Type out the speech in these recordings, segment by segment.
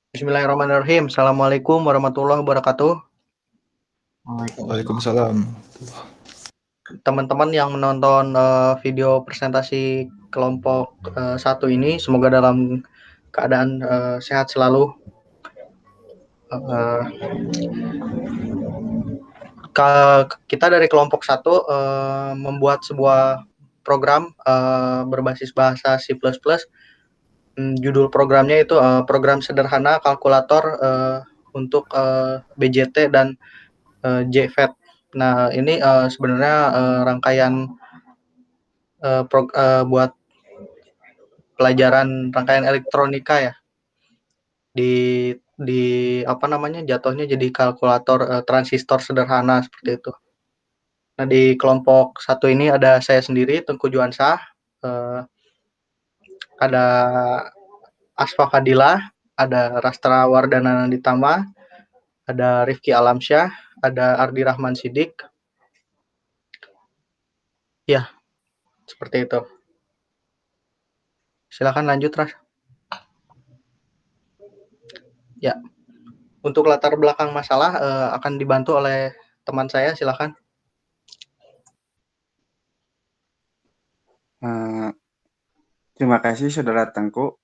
Bismillahirrahmanirrahim. Assalamualaikum warahmatullahi wabarakatuh. Waalaikumsalam. Teman-teman yang menonton video presentasi kelompok 1 ini, semoga dalam keadaan sehat selalu. Kita dari kelompok 1 membuat sebuah program berbasis bahasa C++. Judul programnya itu program sederhana kalkulator untuk BJT dan JVET. Nah, ini sebenarnya rangkaian buat pelajaran rangkaian elektronika ya. Di apa namanya, jatuhnya jadi kalkulator transistor sederhana seperti itu. Nah, di kelompok 1 ini ada saya sendiri, Tengku Juansah, ada Asfa Fadilah, ada Rastra Wardana Nanditama, ada Rifki Alamsyah, ada Ardi Rahman Sidik. Ya, seperti itu. Silakan lanjut, Ras. Ya, untuk latar belakang masalah akan dibantu oleh teman saya, silakan. Terima kasih Saudara Tengku.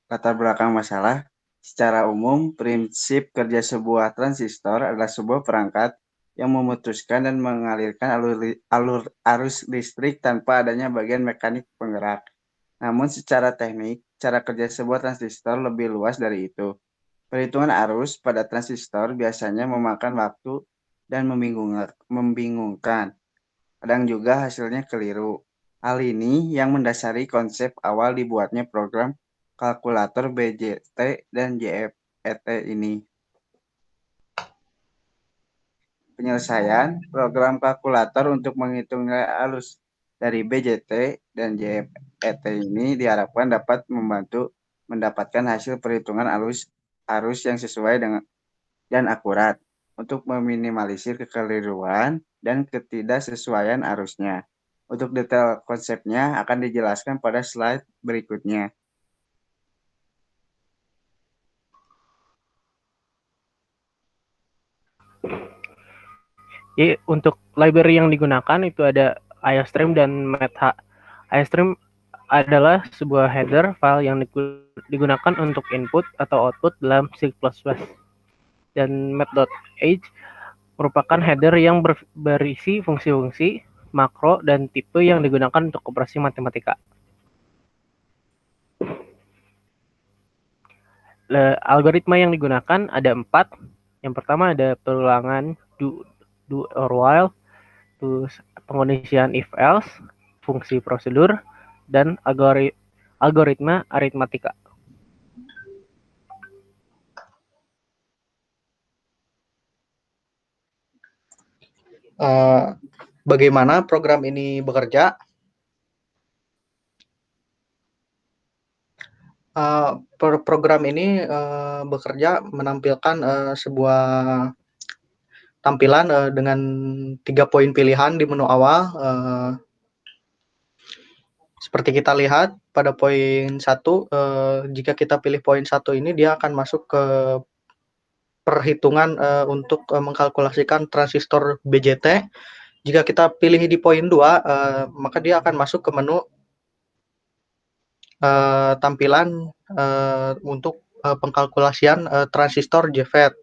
Latar belakang masalah, secara umum prinsip kerja sebuah transistor adalah sebuah perangkat yang memutuskan dan mengalirkan alur arus listrik tanpa adanya bagian mekanik penggerak. Namun secara teknik, cara kerja sebuah transistor lebih luas dari itu. Perhitungan arus pada transistor biasanya memakan waktu dan membingungkan. Kadang juga hasilnya keliru. Hal ini yang mendasari konsep awal dibuatnya program kalkulator BJT dan JFET ini. Penyelesaian program kalkulator untuk menghitung nilai arus dari BJT dan JFET ini diharapkan dapat membantu mendapatkan hasil perhitungan arus yang sesuai dengan dan akurat untuk meminimalisir kekeliruan dan ketidaksesuaian arusnya. Untuk detail konsepnya akan dijelaskan pada slide berikutnya. Jadi untuk library yang digunakan itu ada IOStream dan MathH. IOStream adalah sebuah header file yang digunakan untuk input atau output dalam C++. Dan math.h merupakan header yang berisi fungsi-fungsi, makro, dan tipe yang digunakan untuk operasi matematika. Algoritma yang digunakan ada 4. Yang pertama ada perulangan do or while, terus pengondisian if else, fungsi prosedur, dan algoritma aritmatika. Bagaimana program ini bekerja? Program ini bekerja menampilkan sebuah tampilan dengan 3 poin pilihan di menu awal. Seperti kita lihat pada poin 1, jika kita pilih poin 1 ini, dia akan masuk ke perhitungan untuk mengkalkulasikan transistor BJT. Jika kita pilih di poin 2, maka dia akan masuk ke menu tampilan untuk pengkalkulasian transistor JFET.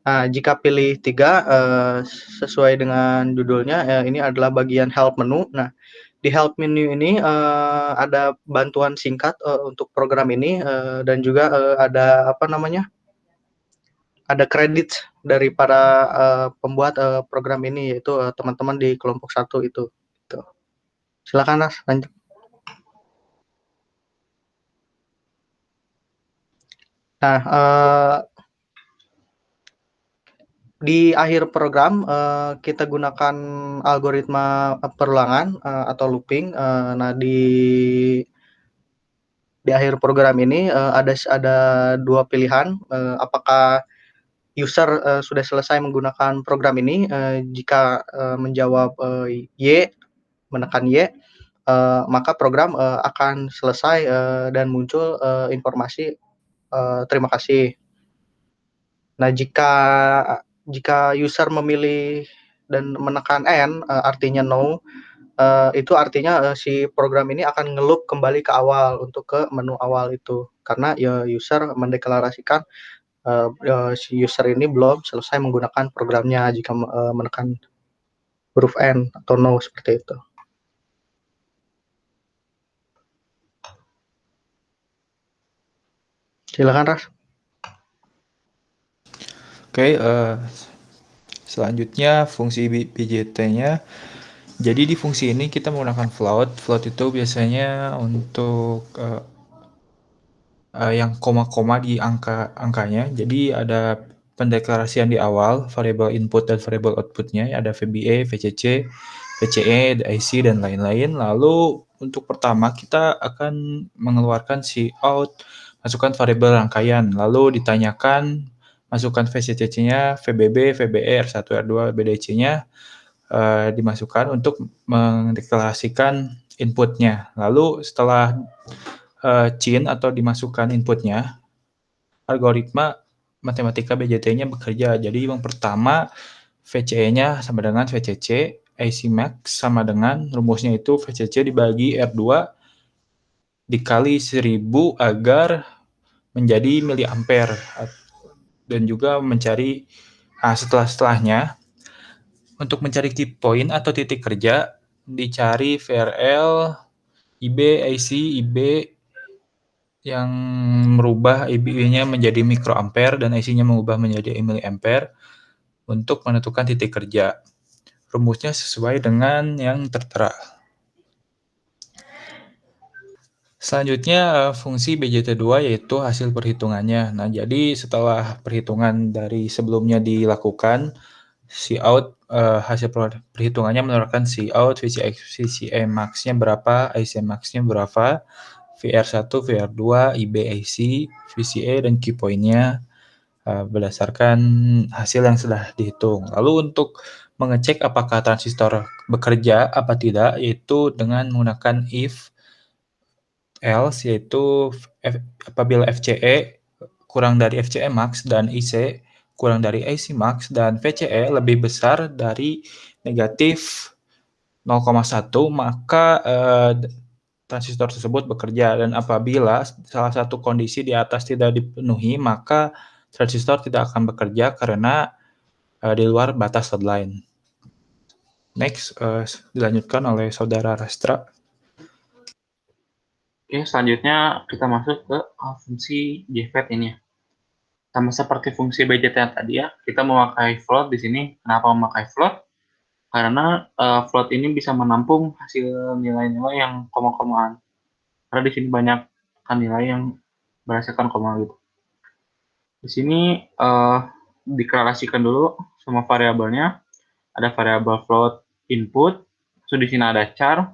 Nah, jika pilih 3, sesuai dengan judulnya, ini adalah bagian help menu. Nah, di help menu ini ada bantuan singkat untuk program ini, dan juga ada ada kredit dari para pembuat program ini, yaitu teman-teman di kelompok 1 itu. Gitu. Silakan, Mas, lanjut. Nah, di akhir program kita gunakan algoritma perulangan atau looping. Nah, di akhir program ini ada 2 pilihan, apakah user sudah selesai menggunakan program ini. Jika menjawab Y, menekan Y, maka program akan selesai dan muncul informasi terima kasih. Nah, jika user memilih dan menekan N, artinya no, itu artinya, si program ini akan nge-loop kembali ke awal untuk ke menu awal itu. Karena ya user mendeklarasikan, si user ini belum selesai menggunakan programnya jika menekan huruf N atau no seperti itu. Silakan, Ras. Oke, selanjutnya fungsi BJT-nya. Jadi di fungsi ini kita menggunakan float. Float itu biasanya untuk yang koma-koma di angkanya. Jadi ada pendeklarasian di awal, variabel input dan variabel output-nya, ada VBA, VCC, VCE, IC, dan lain-lain. Lalu untuk pertama kita akan mengeluarkan cout, masukkan variabel rangkaian, lalu ditanyakan masukkan VCC-nya, VBB, VBE, R1, R2, BDC-nya dimasukkan untuk mendeklarasikan inputnya. Lalu setelah chain atau dimasukkan inputnya, algoritma matematika BJT-nya bekerja. Jadi yang pertama VCE-nya sama dengan VCC, IC max sama dengan rumusnya itu VCC dibagi R2 dikali 1000 agar menjadi miliampere, dan juga mencari setelahnya untuk mencari key point atau titik kerja dicari VRL, IB, IC, IB yang merubah IB-nya menjadi mikroampere dan IC-nya mengubah menjadi miliampere untuk menentukan titik kerja. Rumusnya sesuai dengan yang tertera. Selanjutnya fungsi BJT2 yaitu hasil perhitungannya. Nah, jadi setelah perhitungan dari sebelumnya dilakukan, cout hasil perhitungannya mengeluarkan cout, VCE max-nya berapa, IC max-nya berapa, VR1, VR2, IB-IC, VCA, dan key point-nya berdasarkan hasil yang sudah dihitung. Lalu untuk mengecek apakah transistor bekerja apa tidak, yaitu dengan menggunakan if else, yaitu apabila FCE kurang dari FCE max dan IC kurang dari IC max dan VCE lebih besar dari negatif 0,1, maka transistor tersebut bekerja, dan apabila salah satu kondisi di atas tidak dipenuhi, maka transistor tidak akan bekerja karena di luar batas deadline. Next, dilanjutkan oleh Saudara Rastra. Oke, selanjutnya kita masuk ke fungsi JFET ini. Sama seperti fungsi BJT yang tadi ya, kita memakai float di sini. Kenapa memakai float? Karena float ini bisa menampung hasil nilai-nilai yang koma-komaan. Karena di sini banyak kan nilai yang berdasarkan koma gitu. Di sini deklarasikan dulu semua variabelnya. Ada variabel float input. So di sini ada char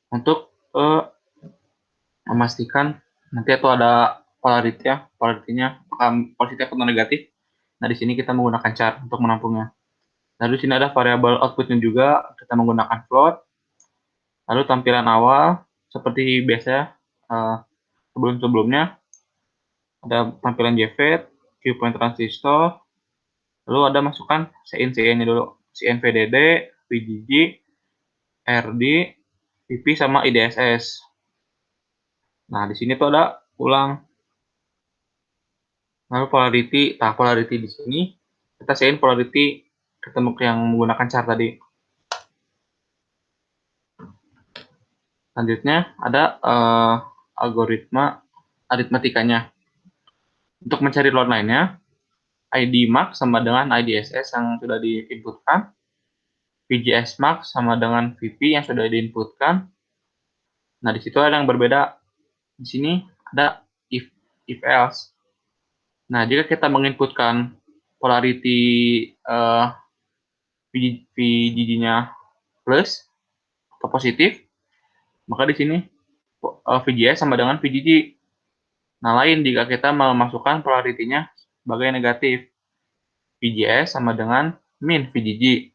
untuk memastikan nanti itu ada polarity ya, polarity-nya positif atau negatif. Nah, di sini kita menggunakan char untuk menampungnya. Lalu di sini ada variabel output-nya juga, kita menggunakan float. Lalu tampilan awal seperti biasa sebelum-sebelumnya ada tampilan JFET, Q point transistor. Lalu ada masukkan CIN-nya dulu, CIN VDD, VGG, RD, VP sama IDSS. Nah, di sini tuh ada ulang. Lalu polarity di sini kita CIN polarity ketemu yang menggunakan char tadi. Selanjutnya ada algoritma aritmetikanya. Untuk mencari load line-nya, ID max sama dengan IDSS yang sudah diinputkan, VGS max sama dengan VP yang sudah diinputkan. Nah, di situ ada yang berbeda. Di sini ada if else. Nah, jika kita menginputkan polarity VGG-nya plus atau positif, maka di sini VGS sama dengan VGG. Nah, lain jika kita memasukkan polarity-nya sebagai negatif, VGS sama dengan min VGG.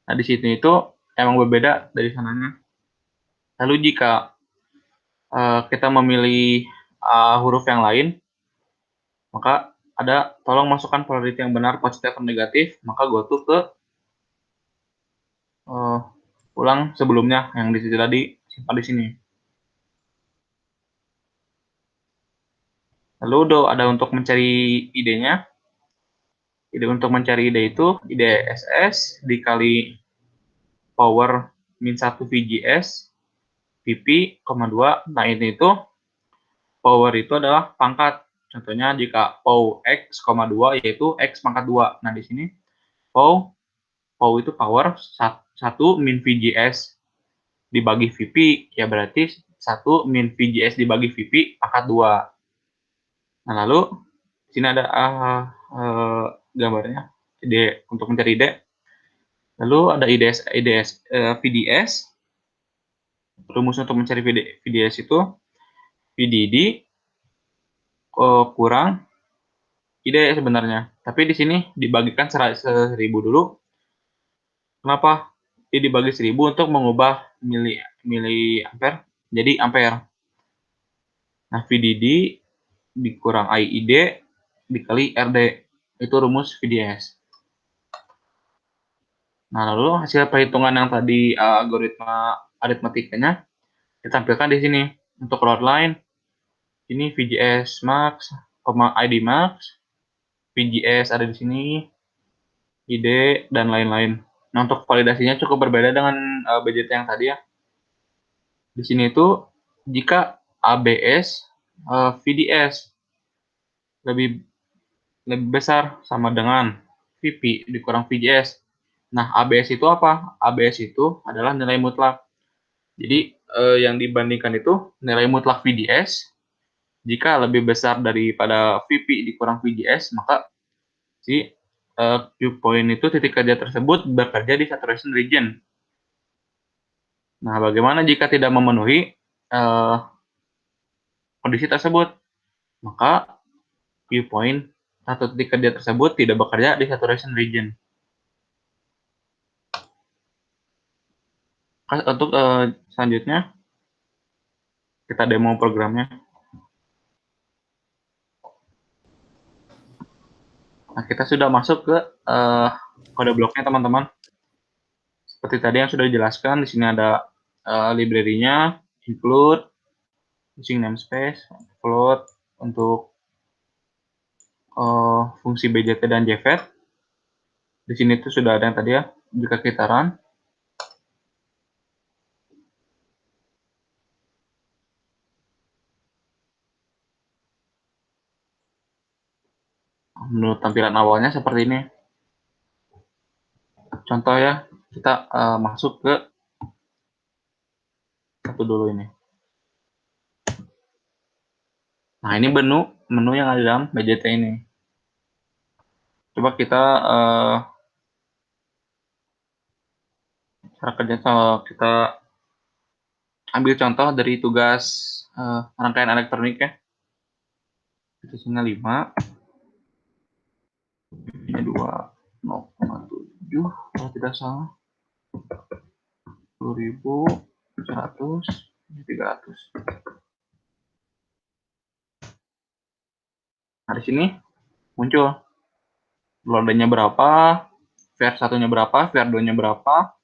Nah, di situ itu emang berbeda dari sananya. Lalu jika kita memilih huruf yang lain, maka ada tolong masukkan polarity yang benar positif atau negatif, maka go to ke ulang sebelumnya yang di situ tadi, simpan di sini. Lalu ada untuk mencari idenya. Ide untuk mencari ide itu ide SS dikali power min 1 VGS VP, 2. Nah ini itu power itu adalah pangkat. Contohnya jika pow X, 2 yaitu X pangkat 2. Nah di sini pow itu power 1 min VGS dibagi VP, ya berarti 1 min VGS dibagi VP pangkat 2. Nah lalu di sini ada gambarnya, ide untuk mencari ide. Lalu ada VDS. Rumus untuk mencari VDS itu VDD kurang ide sebenarnya. Tapi di sini dibagikan 1000 dulu. Kenapa? Ini dibagi 1000 untuk mengubah miliampere jadi ampere. Nah, VDD dikurang IID dikali RD. Itu rumus VDS. Nah, lalu hasil perhitungan yang tadi algoritma aritmetikanya ditampilkan di sini. Untuk load line, ini VGS max, ID max, VGS ada di sini, ID, dan lain-lain. Nah, untuk validasinya cukup berbeda dengan BJT yang tadi ya. Di sini itu, jika ABS, VDS lebih besar sama dengan VP dikurang VGS. Nah, ABS itu apa? ABS itu adalah nilai mutlak. Jadi, yang dibandingkan itu nilai mutlak VDS. Jika lebih besar daripada VP dikurang VGS, maka si Q point itu titik kerja tersebut bekerja di saturation region. Nah, bagaimana jika tidak memenuhi kondisi tersebut? Maka Q point atau titik kerja tersebut tidak bekerja di saturation region. Untuk selanjutnya, kita demo programnya. Nah, kita sudah masuk ke kode bloknya, teman-teman. Seperti tadi yang sudah dijelaskan, di sini ada library-nya, include, using namespace, float, untuk fungsi BJT dan JFET. Di sini tuh sudah ada yang tadi ya, jika kita run. Menurut tampilan awalnya seperti ini. Contoh ya, kita masuk ke satu dulu ini. Nah, ini menu yang ada dalam BJT ini. Coba kita cara kerja, kita ambil contoh dari tugas rangkaian elektronik ya. Itu sini 5. Ini 2,7 kalau tidak salah. 10.100, ini 300. Nah, di sini muncul loadnya berapa, VR1-nya berapa, VR2-nya berapa,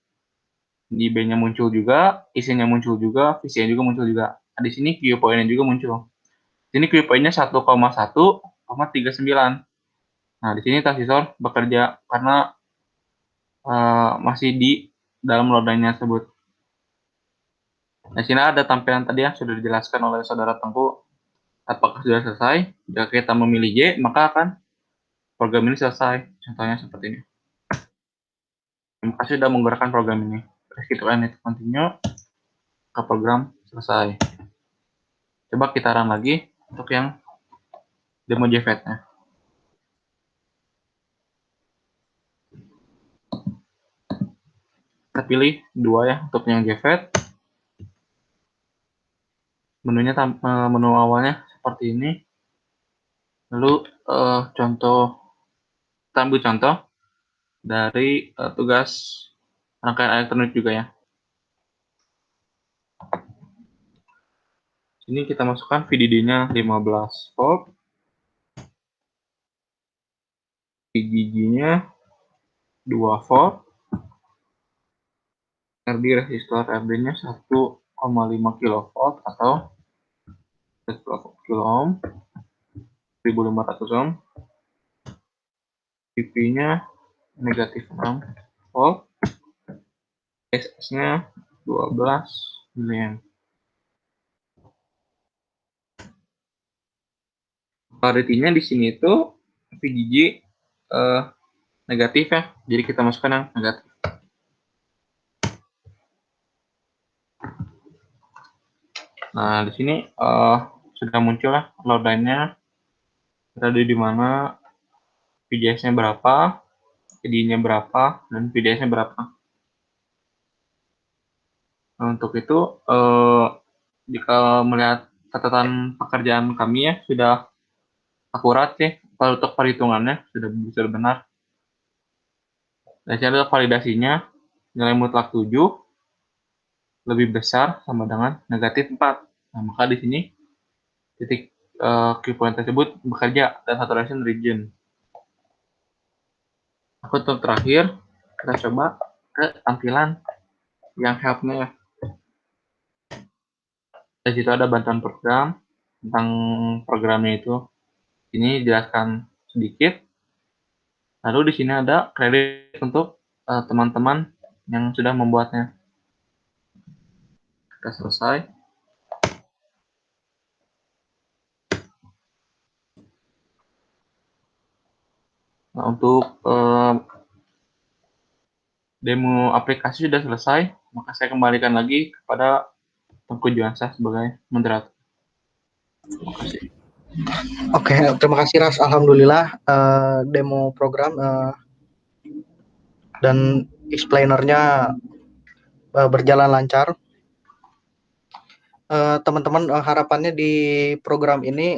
IB-nya muncul juga, isinya muncul juga, VC-nya juga muncul juga. Nah, di sini Q point-nya juga muncul. Di sini Q point-nya 1,1,39. Nah, di sini transistor bekerja karena masih di dalam loadnya tersebut. Nah, sini ada tampilan tadi yang sudah dijelaskan oleh saudara Tengku. Apakah sudah selesai? Jika kita memilih Y, maka akan program ini selesai. Contohnya seperti ini. Terima kasih sudah menggunakan program ini. Kita lanjut continue ke program selesai. Coba kita run lagi untuk yang demo JFET-nya. Kita pilih 2 ya untuk yang JFET. Menunya menu awalnya seperti ini. Lalu kita ambil contoh dari tugas rangkaian elektronik juga ya. Ini kita masukkan VDD-nya 15 volt. VGG-nya 2 volt, RD resistor RD-nya 1,5 kV atau 10 kilo ohm, 1500 ohm, PP-nya negatif 6 volt, SS-nya 12 mA. Polarity-nya di sini itu VGG negatif ya, jadi kita masukkan yang negatif. Nah, di sini sudah muncul lah load line-nya, berada di mana, VGS-nya berapa, VD-nya berapa, dan VDS-nya berapa. Nah, untuk itu, jika melihat catatan pekerjaan kami ya, sudah akurat sih, kalau untuk perhitungannya sudah benar. Dan sini ada validasinya, nilai mutlak 7 lebih besar sama dengan negatif 4. Nah, maka di sini titik Q-point tersebut bekerja dan saturation region. Untuk terakhir, kita coba ke tampilan yang help-nya ya. Di situ ada bantuan program, tentang programnya itu. Ini dijelaskan sedikit. Lalu di sini ada kredit untuk teman-teman yang sudah membuatnya. Kita selesai. Nah, untuk demo aplikasi sudah selesai, maka saya kembalikan lagi kepada Tengku Juansyah sebagai moderator. Terima kasih. Oke, terima kasih Ras. Alhamdulillah demo program dan explainernya berjalan lancar. Teman-teman, harapannya di program ini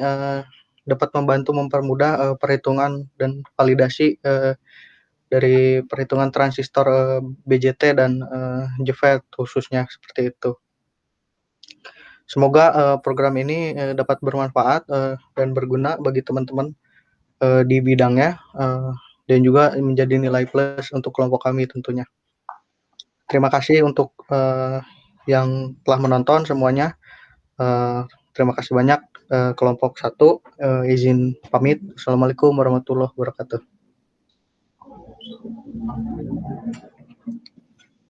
dapat membantu mempermudah perhitungan dan validasi dari perhitungan transistor BJT dan JFET khususnya seperti itu. Semoga program ini dapat bermanfaat dan berguna bagi teman-teman di bidangnya dan juga menjadi nilai plus untuk kelompok kami tentunya. Terima kasih untuk yang telah menonton semuanya. Terima kasih banyak kelompok 1. Izin pamit. Assalamualaikum warahmatullahi wabarakatuh.